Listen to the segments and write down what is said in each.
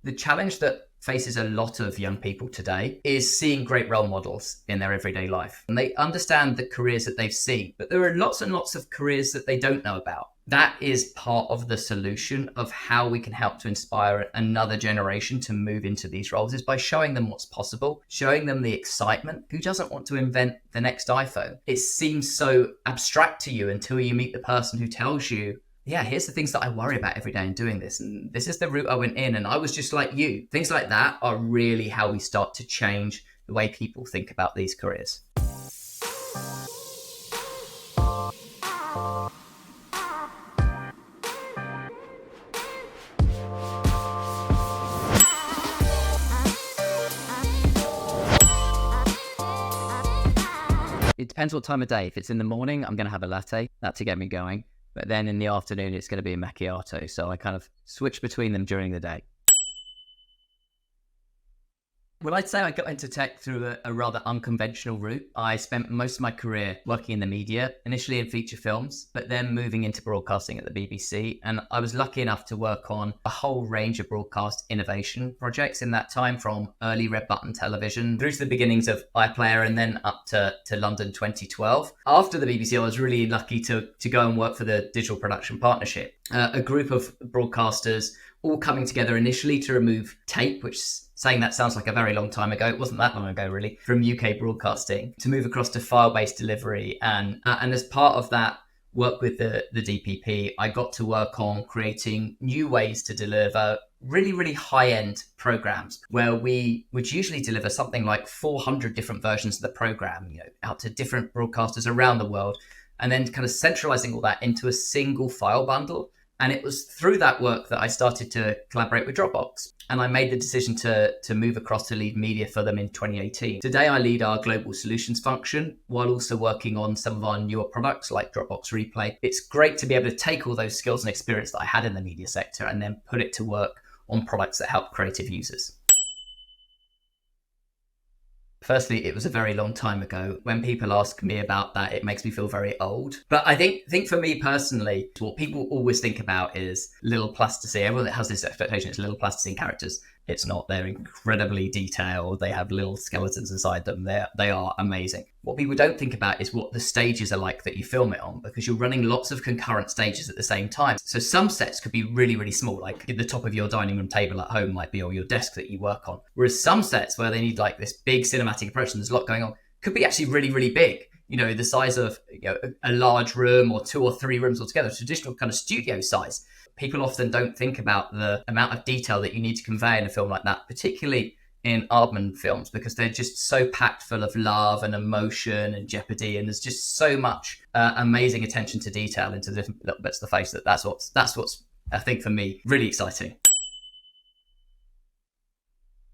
The challenge that faces a lot of young people today is seeing great role models in their everyday life. And they understand the careers that they've seen, but there are lots and lots of careers that they don't know about. That is part of the solution of how we can help to inspire another generation to move into these roles, is by showing them what's possible, showing them the excitement. Who doesn't want to invent the next iPhone? It seems so abstract to you until you meet the person who tells you, yeah, here's the things that I worry about every day in doing this. And this is the route I went in, and I was just like you. Things like that are really how we start to change the way people think about these careers. It depends what time of day. If it's in the morning, I'm going to have a latte. That to get me going. But then in the afternoon, it's going to be a macchiato. So I kind of switch between them during the day. Well, I'd say I got into tech through a rather unconventional route. I spent most of my career working in the media, initially in feature films, but then moving into broadcasting at the BBC. And I was lucky enough to work on a whole range of broadcast innovation projects in that time, from early red button television through to the beginnings of iPlayer and then up to London 2012. After the BBC, I was really lucky to go and work for the Digital Production Partnership, a group of broadcasters all coming together initially to remove tape, which, saying that sounds like a very long time ago. It wasn't that long ago, really, from UK broadcasting, to move across to file-based delivery. And as part of that work with the DPP, I got to work on creating new ways to deliver really, really high-end programs, where we would usually deliver something like 400 different versions of the program, out to different broadcasters around the world, and then kind of centralizing all that into a single file bundle. And it was through that work that I started to collaborate with Dropbox. And I made the decision to move across to lead media for them in 2018. Today, I lead our global solutions function while also working on some of our newer products like Dropbox Replay. It's great to be able to take all those skills and experience that I had in the media sector and then put it to work on products that help creative users. Firstly, it was a very long time ago. When people ask me about that, it makes me feel very old. But I think for me personally, what people always think about is little plasticine. Everyone that has this expectation, it's little plasticine characters. It's not. They're incredibly detailed. They have little skeletons inside them. They are amazing. What people don't think about is what the stages are like that you film it on, because you're running lots of concurrent stages at the same time. So some sets could be really, really small, like the top of your dining room table at home might be, or your desk that you work on. Whereas some sets where they need like this big cinematic approach and there's a lot going on could be actually really, really big. The size of a large room or 2 or 3 rooms altogether, traditional kind of studio size. People often don't think about the amount of detail that you need to convey in a film like that, particularly in Aardman films, because they're just so packed full of love and emotion and jeopardy, and there's just so much amazing attention to detail into the different little bits of the face that's what's I think for me really exciting.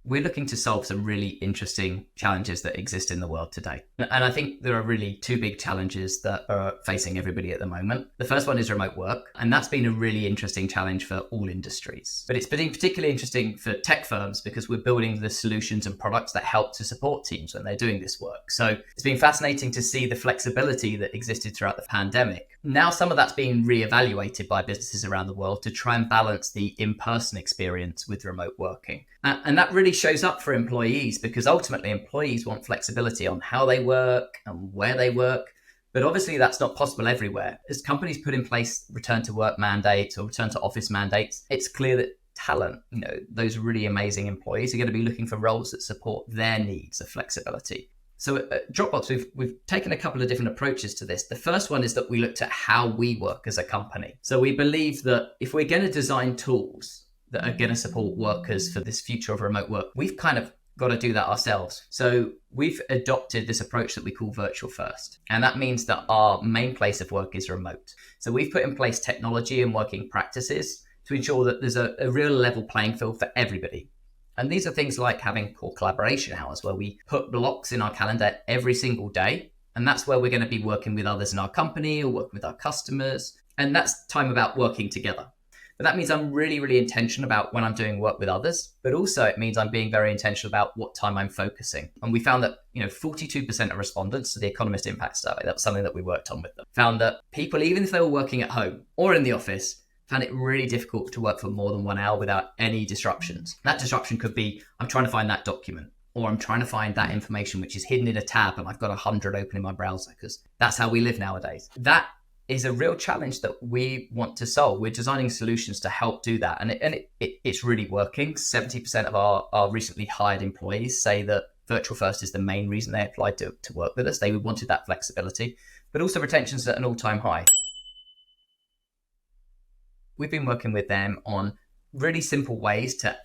We're looking to solve some really interesting challenges that exist in the world today. And I think there are really 2 big challenges that are facing everybody at the moment. The first one is remote work, and that's been a really interesting challenge for all industries. But it's been particularly interesting for tech firms because we're building the solutions and products that help to support teams when they're doing this work. So it's been fascinating to see the flexibility that existed throughout the pandemic. Now some of that's being reevaluated by businesses around the world to try and balance the in-person experience with remote working. And that really shows up for employees, because ultimately employees want flexibility on how they work and where they work. But obviously that's not possible everywhere. As companies put in place return to work mandates or return to office mandates, it's clear that talent, those really amazing employees are going to be looking for roles that support their needs of flexibility. So at Dropbox, we've taken a couple of different approaches to this. The first one is that we looked at how we work as a company. So we believe that if we're going to design tools that are going to support workers for this future of remote work, we've kind of got to do that ourselves. So we've adopted this approach that we call virtual first. And that means that our main place of work is remote. So we've put in place technology and working practices to ensure that there's a real level playing field for everybody. And these are things like having core collaboration hours, where we put blocks in our calendar every single day. And that's where we're going to be working with others in our company or working with our customers. And that's time about working together. But that means I'm really, really intentional about when I'm doing work with others, but also it means I'm being very intentional about what time I'm focusing. And we found that, 42% of respondents to the Economist Impact Survey, that's something that we worked on with them, found that people, even if they were working at home or in the office, found it really difficult to work for more than 1 hour without any disruptions. That disruption could be, I'm trying to find that document, or I'm trying to find that information which is hidden in a tab and I've got 100 open in my browser, because that's how we live nowadays. That is a real challenge that we want to solve. We're designing solutions to help do that. And it's really working. 70% of our recently hired employees say that Virtual First is the main reason they applied to work with us. They wanted that flexibility, but also retention's at an all-time high. We've been working with them on really simple ways to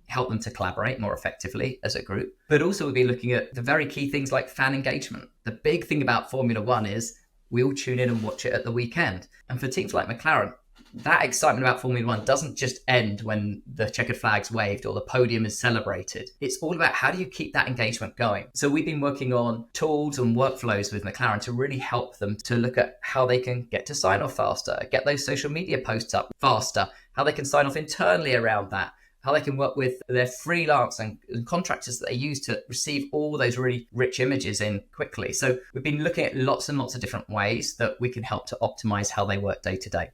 help them to collaborate more effectively as a group, but also we'll be looking at the very key things like fan engagement. The big thing about Formula One is we all tune in and watch it at the weekend. And for teams like McLaren, that excitement about Formula One doesn't just end when the checkered flag's waved or the podium is celebrated. It's all about how do you keep that engagement going. So we've been working on tools and workflows with McLaren to really help them to look at how they can get to sign off faster, get those social media posts up faster, how they can sign off internally around that, how they can work with their freelance and contractors that they use to receive all those really rich images in quickly. So we've been looking at lots and lots of different ways that we can help to optimize how they work day to day.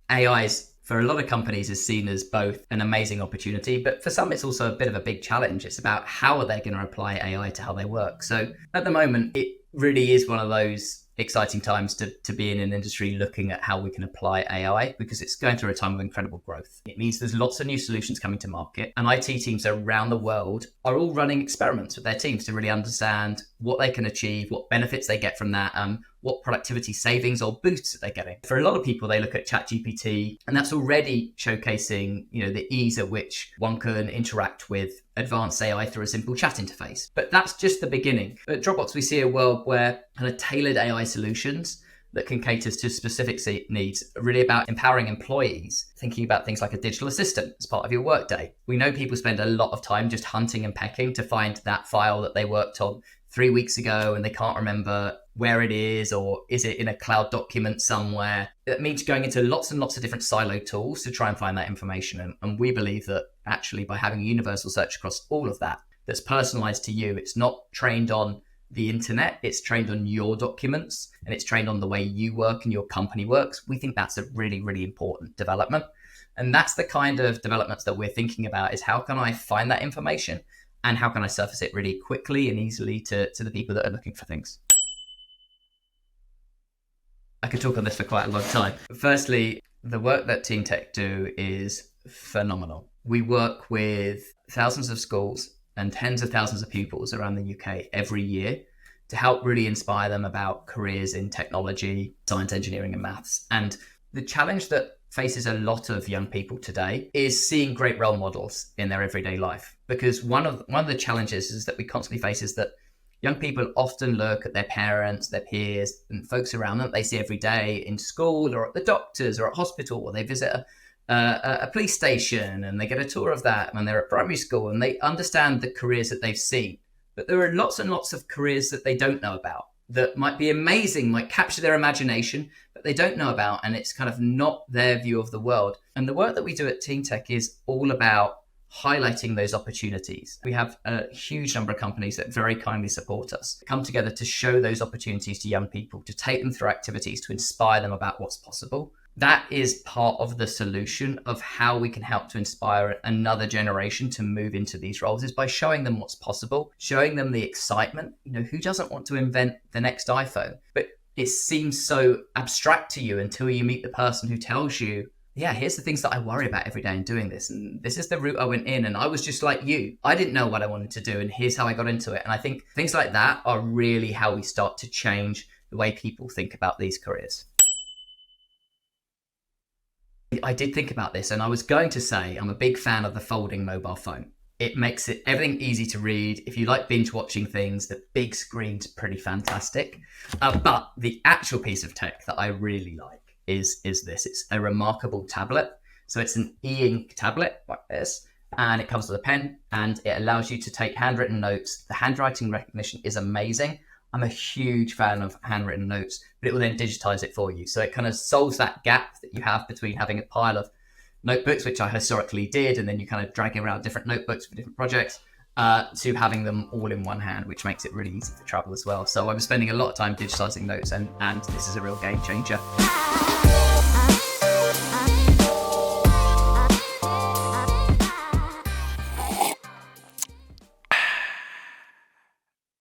AI for a lot of companies is seen as both an amazing opportunity, but for some it's also a bit of a big challenge. It's about how are they going to apply AI to how they work. So at the moment, it really is one of those exciting times to be in an industry looking at how we can apply AI, because it's going through a time of incredible growth. It means there's lots of new solutions coming to market, and IT teams around the world are all running experiments with their teams to really understand what they can achieve, what benefits they get from that, what productivity savings or boosts that they're getting. For a lot of people, they look at ChatGPT, and that's already showcasing, the ease at which one can interact with advanced AI through a simple chat interface. But that's just the beginning. At Dropbox, we see a world where kind of tailored AI solutions that can cater to specific needs are really about empowering employees, thinking about things like a digital assistant as part of your workday. We know people spend a lot of time just hunting and pecking to find that file that they worked on 3 weeks ago and they can't remember where it is, or is it in a cloud document somewhere? That means going into lots and lots of different siloed tools to try and find that information. And we believe that actually by having a universal search across all of that, that's personalized to you, it's not trained on the internet, it's trained on your documents, and it's trained on the way you work and your company works. We think that's a really, really important development. And that's the kind of developments that we're thinking about, is how can I find that information and how can I surface it really quickly and easily to the people that are looking for things. I could talk on this for quite a long time. Firstly, the work that Team Tech do is phenomenal. We work with thousands of schools and tens of thousands of pupils around the UK every year to help really inspire them about careers in technology, science, engineering, and maths. And the challenge that faces a lot of young people today is seeing great role models in their everyday life. Because one of the challenges is that we constantly face is that young people often look at their parents, their peers, and folks around them they see every day in school or at the doctors or at hospital, or they visit a police station and they get a tour of that when they're at primary school, and they understand the careers that they've seen. But there are lots and lots of careers that they don't know about that might be amazing, might capture their imagination, but they don't know about, and it's kind of not their view of the world. And the work that we do at Team Tech is all about highlighting those opportunities. We have a huge number of companies that very kindly support us, come together to show those opportunities to young people, to take them through activities, to inspire them about what's possible. That is part of the solution of how we can help to inspire another generation to move into these roles, is by showing them what's possible, showing them the excitement. Who doesn't want to invent the next iPhone? But it seems so abstract to you until you meet the person who tells you, yeah, here's the things that I worry about every day in doing this. And this is the route I went in. And I was just like you. I didn't know what I wanted to do. And here's how I got into it. And I think things like that are really how we start to change the way people think about these careers. I did think about this, and I was going to say I'm a big fan of the folding mobile phone. It makes everything easy to read. If you like binge watching things, the big screen's pretty fantastic. But the actual piece of tech that I really like is this. It's a remarkable tablet. So it's an e-ink tablet like this, and it comes with a pen, and it allows you to take handwritten notes. The handwriting recognition is amazing. I'm a huge fan of handwritten notes, but it will then digitize it for you. So it kind of solves that gap that you have between having a pile of notebooks, which I historically did, and then you kind of dragging around different notebooks for different projects, to having them all in one hand, which makes it really easy to travel as well. So I'm spending a lot of time digitizing notes, and this is a real game changer.